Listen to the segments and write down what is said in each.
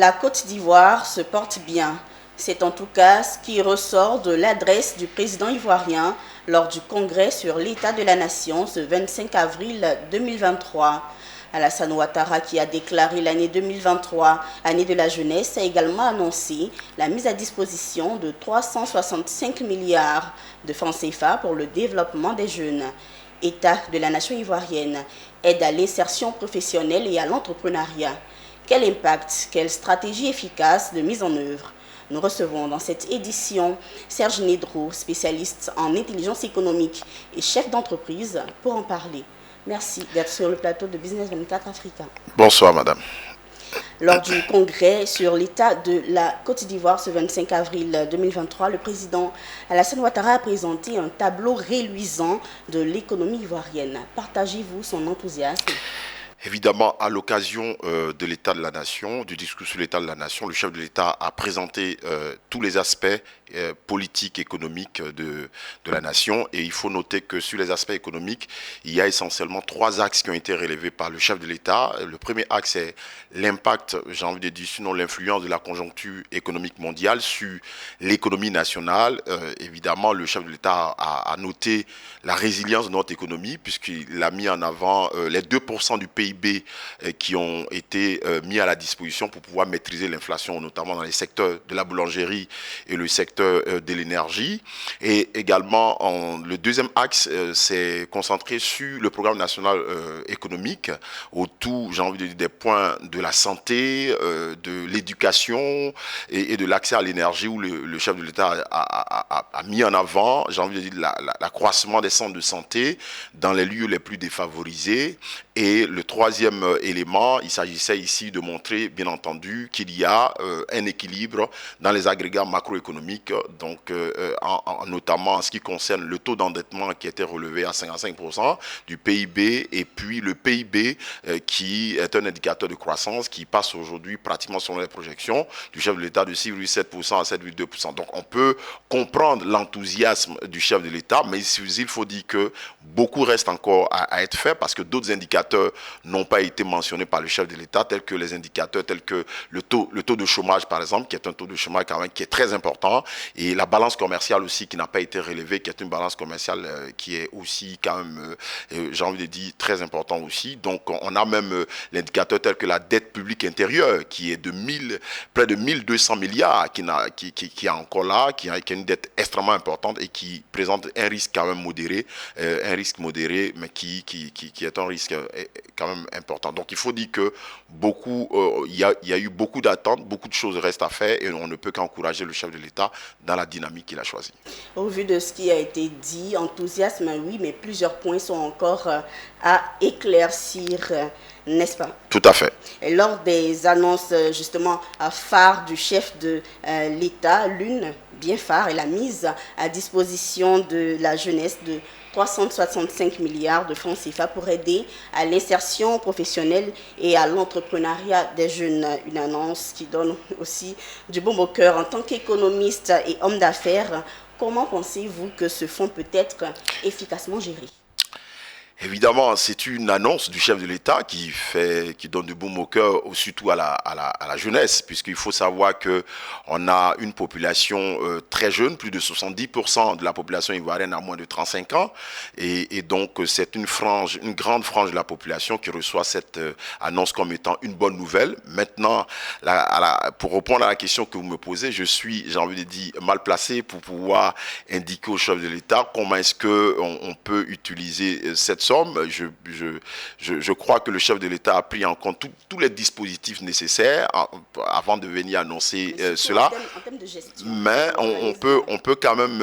La Côte d'Ivoire se porte bien. C'est en tout cas ce qui ressort de l'adresse du président ivoirien lors du congrès sur l'état de la nation ce 25 avril 2023. Alassane Ouattara, qui a déclaré l'année 2023 année de la jeunesse, a également annoncé la mise à disposition de 365 milliards de francs CFA pour le développement des jeunes. État de la nation ivoirienne, aide à l'insertion professionnelle et à l'entrepreneuriat. Quel impact, quelle stratégie efficace de mise en œuvre? Nous recevons dans cette édition Serge Nedro, spécialiste en intelligence économique et chef d'entreprise, pour en parler. Merci d'être sur le plateau de Business 24 Africa. Bonsoir, madame. Lors du congrès sur l'état de la Côte d'Ivoire ce 25 avril 2023, le président Alassane Ouattara a présenté un tableau reluisant de l'économie ivoirienne. Partagez-vous son enthousiasme? Évidemment, à l'occasion de l'état de la nation, du discours sur l'état de la nation, le chef de l'État a présenté tous les aspects politiques, économiques de la nation. Et il faut noter que sur les aspects économiques, il y a essentiellement 3 axes qui ont été relevés par le chef de l'État. Le premier axe est l'impact, j'ai envie de dire, sinon l'influence de la conjoncture économique mondiale sur l'économie nationale. Évidemment, le chef de l'État a noté la résilience de notre économie, puisqu'il a mis en avant les 2% du PIB qui ont été mis à la disposition pour pouvoir maîtriser l'inflation, notamment dans les secteurs de la boulangerie et le secteur de l'énergie. Et également, le deuxième axe s'est concentré sur le programme national économique, autour, j'ai envie de dire, des points de la santé, de l'éducation et de l'accès à l'énergie, où le chef de l'État a mis en avant, j'ai envie de dire, l'accroissement des centres de santé dans les lieux les plus défavorisés. Et le troisième élément, il s'agissait ici de montrer, bien entendu, qu'il y a un équilibre dans les agrégats macroéconomiques, donc notamment en ce qui concerne le taux d'endettement qui était relevé à 55% du PIB, et puis le PIB qui est un indicateur de croissance qui passe aujourd'hui pratiquement selon les projections du chef de l'État de 6,7% à 7,2%. Donc on peut comprendre l'enthousiasme du chef de l'État, mais il faut dire que beaucoup reste encore à être fait, parce que d'autres indicateurs n'ont pas été mentionnés par le chef de l'État, tels que les indicateurs tels que le taux de chômage, par exemple, qui est un taux de chômage quand même qui est très important, et la balance commerciale aussi qui n'a pas été relevée, qui est une balance commerciale qui est aussi quand même, j'ai envie de dire, très important aussi. Donc on a même l'indicateur tel que la dette publique intérieure qui est de près de 1200 milliards, qui est encore là, qui a une dette extrêmement importante et qui présente un risque quand même modéré, mais qui est un risque quand même important. Donc il faut dire que il y a eu beaucoup d'attentes, beaucoup de choses restent à faire, et on ne peut qu'encourager le chef de l'État dans la dynamique qu'il a choisie. Au vu de ce qui a été dit, enthousiasme, oui, mais plusieurs points sont encore à éclaircir, n'est-ce pas? Tout à fait. Et lors des annonces justement phares du chef de l'État, l'une bien phare est la mise à disposition de la jeunesse de 365 milliards de francs CFA pour aider à l'insertion professionnelle et à l'entrepreneuriat des jeunes. Une annonce qui donne aussi du baume au cœur. En tant qu'économiste et homme d'affaires, comment pensez-vous que ce fonds peut être efficacement géré? Évidemment, c'est une annonce du chef de l'État qui donne du baume au cœur, surtout à la jeunesse, puisqu'il faut savoir que on a une population très jeune, plus de 70% de la population ivoirienne a moins de 35 ans, et donc c'est une grande frange de la population qui reçoit cette annonce comme étant une bonne nouvelle. Maintenant, pour répondre à la question que vous me posez, je suis, j'ai envie de dire, mal placé pour pouvoir indiquer au chef de l'État comment est-ce que on peut utiliser cette somme. Je crois que le chef de l'État a pris en compte tous les dispositifs nécessaires avant de venir annoncer cela. En termes de gestion, mais on peut quand même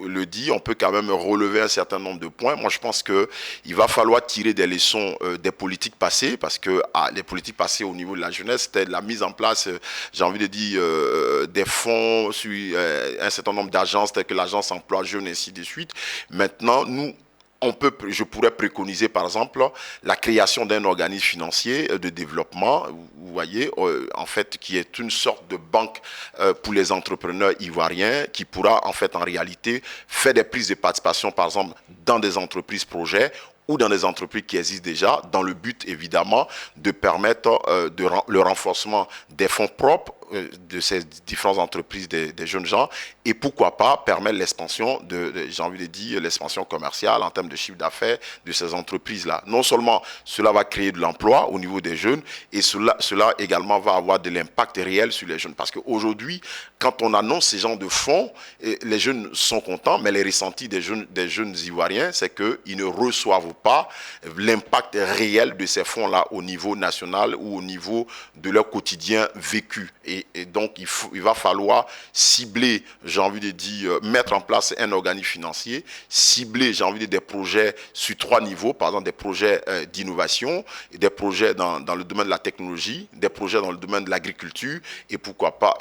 le dire, on peut quand même relever un certain nombre de points. Moi, je pense qu'il va falloir tirer des leçons des politiques passées, parce que les politiques passées au niveau de la jeunesse, c'était la mise en place, j'ai envie de dire, des fonds sur un certain nombre d'agences, telles que l'agence emploi jeune, ainsi de suite. Maintenant, je pourrais préconiser par exemple la création d'un organisme financier de développement, vous voyez, en fait, qui est une sorte de banque pour les entrepreneurs ivoiriens, qui pourra en fait en réalité faire des prises de participation par exemple dans des entreprises projets, ou dans des entreprises qui existent déjà, dans le but évidemment de permettre le renforcement des fonds propres de ces différentes entreprises des jeunes gens, et pourquoi pas permettre l'expansion j'ai envie de dire, l'expansion commerciale en termes de chiffre d'affaires de ces entreprises-là. Non seulement cela va créer de l'emploi au niveau des jeunes, et cela également va avoir de l'impact réel sur les jeunes. Parce qu'aujourd'hui, quand on annonce ces genres de fonds, les jeunes sont contents, mais les ressentis des jeunes Ivoiriens, c'est qu'ils ne reçoivent pas l'impact réel de ces fonds-là au niveau national ou au niveau de leur quotidien vécu. Et donc, il va falloir cibler, j'ai envie de dire, mettre en place un organisme financier, cibler, j'ai envie de dire, des projets sur 3 niveaux, par exemple des projets d'innovation, des projets dans le domaine de la technologie, des projets dans le domaine de l'agriculture, et pourquoi pas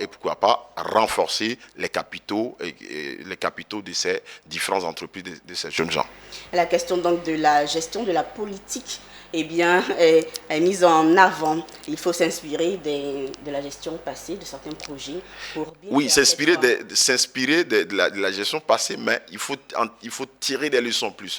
renforcer les capitaux de ces différentes entreprises, de ces jeunes gens. La question donc de la gestion de la politique est mise en avant. Il faut s'inspirer de la gestion passée de certains projets pour bien... Oui, s'inspirer de la gestion passée, mais il faut tirer des leçons plus.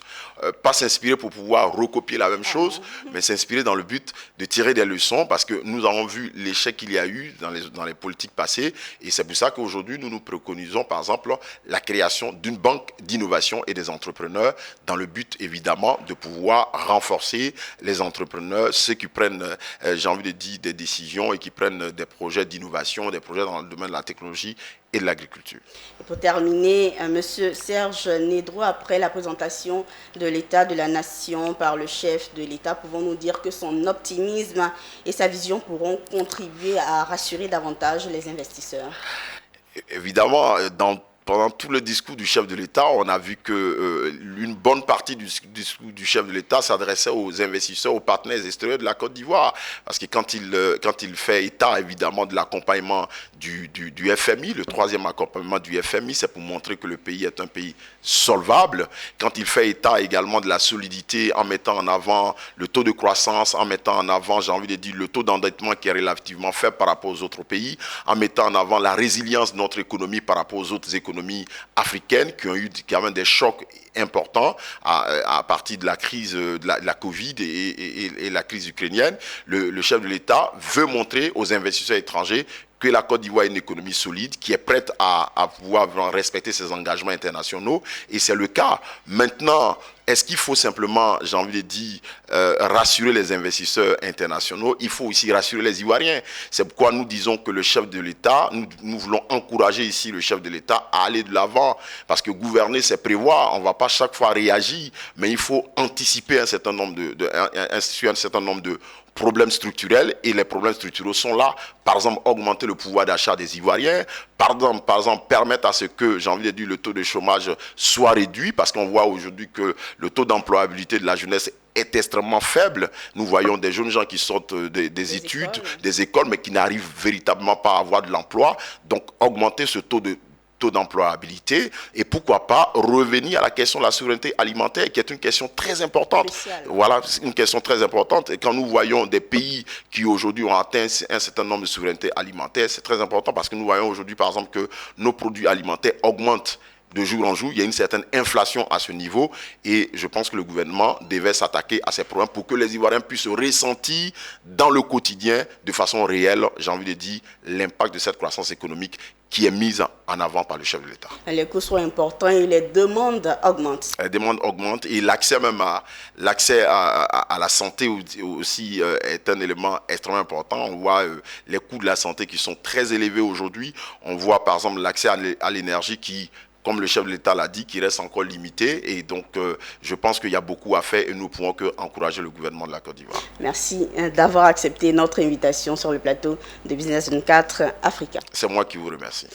Pas s'inspirer pour pouvoir recopier la même chose, mais s'inspirer dans le but de tirer des leçons, parce que nous avons vu l'échec qu'il y a eu dans les politiques passées, et c'est pour ça qu'aujourd'hui, nous préconisons, par exemple, la création d'une banque d'innovation et des entrepreneurs, dans le but, évidemment, de pouvoir renforcer les entrepreneurs, ceux qui prennent, j'ai envie de dire, des décisions et qui prennent des projets d'innovation, des projets dans le domaine de la technologie et de l'agriculture. Et pour terminer, Monsieur Serge Nedro, après la présentation de l'État de la Nation par le chef de l'État, pouvons-nous dire que son optimisme et sa vision pourront contribuer à rassurer davantage les investisseurs? Évidemment, pendant tout le discours du chef de l'État, on a vu qu'une bonne partie du discours du chef de l'État s'adressait aux investisseurs, aux partenaires extérieurs de la Côte d'Ivoire. Parce que quand il fait état, évidemment, de l'accompagnement du FMI, le 3e accompagnement du FMI, c'est pour montrer que le pays est un pays solvable. Quand il fait état également de la solidité en mettant en avant le taux de croissance, en mettant en avant, j'ai envie de dire, le taux d'endettement qui est relativement faible par rapport aux autres pays, en mettant en avant la résilience de notre économie par rapport aux autres économies africaines qui ont eu quand même des chocs importants à partir de la crise de la Covid et la crise ukrainienne. Le chef de l'État veut montrer aux investisseurs étrangers que la Côte d'Ivoire est une économie solide, qui est prête à pouvoir respecter ses engagements internationaux, et c'est le cas. Maintenant, est-ce qu'il faut simplement, j'ai envie de dire, rassurer les investisseurs internationaux? Il faut aussi rassurer les Ivoiriens. C'est pourquoi nous disons que le chef de l'État, nous voulons encourager ici le chef de l'État à aller de l'avant, parce que gouverner, c'est prévoir. On ne va pas chaque fois réagir, mais il faut anticiper un certain nombre de problèmes structurels, et les problèmes structurels sont là. Par exemple, augmenter le pouvoir d'achat des Ivoiriens, par exemple, permettre à ce que, j'ai envie de dire, le taux de chômage soit réduit, parce qu'on voit aujourd'hui que le taux d'employabilité de la jeunesse est extrêmement faible. Nous voyons des jeunes gens qui sortent des études, des écoles, mais qui n'arrivent véritablement pas à avoir de l'emploi. Donc, augmenter ce taux d'employabilité, et pourquoi pas revenir à la question de la souveraineté alimentaire, qui est une question très importante. Voilà, une question très importante. Et quand nous voyons des pays qui aujourd'hui ont atteint un certain nombre de souveraineté alimentaire, c'est très important, parce que nous voyons aujourd'hui, par exemple, que nos produits alimentaires augmentent de jour en jour. Il y a une certaine inflation à ce niveau, et je pense que le gouvernement devait s'attaquer à ces problèmes pour que les Ivoiriens puissent ressentir dans le quotidien, de façon réelle, j'ai envie de dire, l'impact de cette croissance économique qui est mise en avant par le chef de l'État. Les coûts sont importants et les demandes augmentent. Les demandes augmentent, et l'accès à la santé aussi est un élément extrêmement important. On voit les coûts de la santé qui sont très élevés aujourd'hui. On voit par exemple l'accès à l'énergie qui, comme le chef de l'État l'a dit, qui reste encore limité. Et donc, je pense qu'il y a beaucoup à faire, et nous ne pouvons qu'encourager le gouvernement de la Côte d'Ivoire. Merci d'avoir accepté notre invitation sur le plateau de Business 24 Africa. C'est moi qui vous remercie.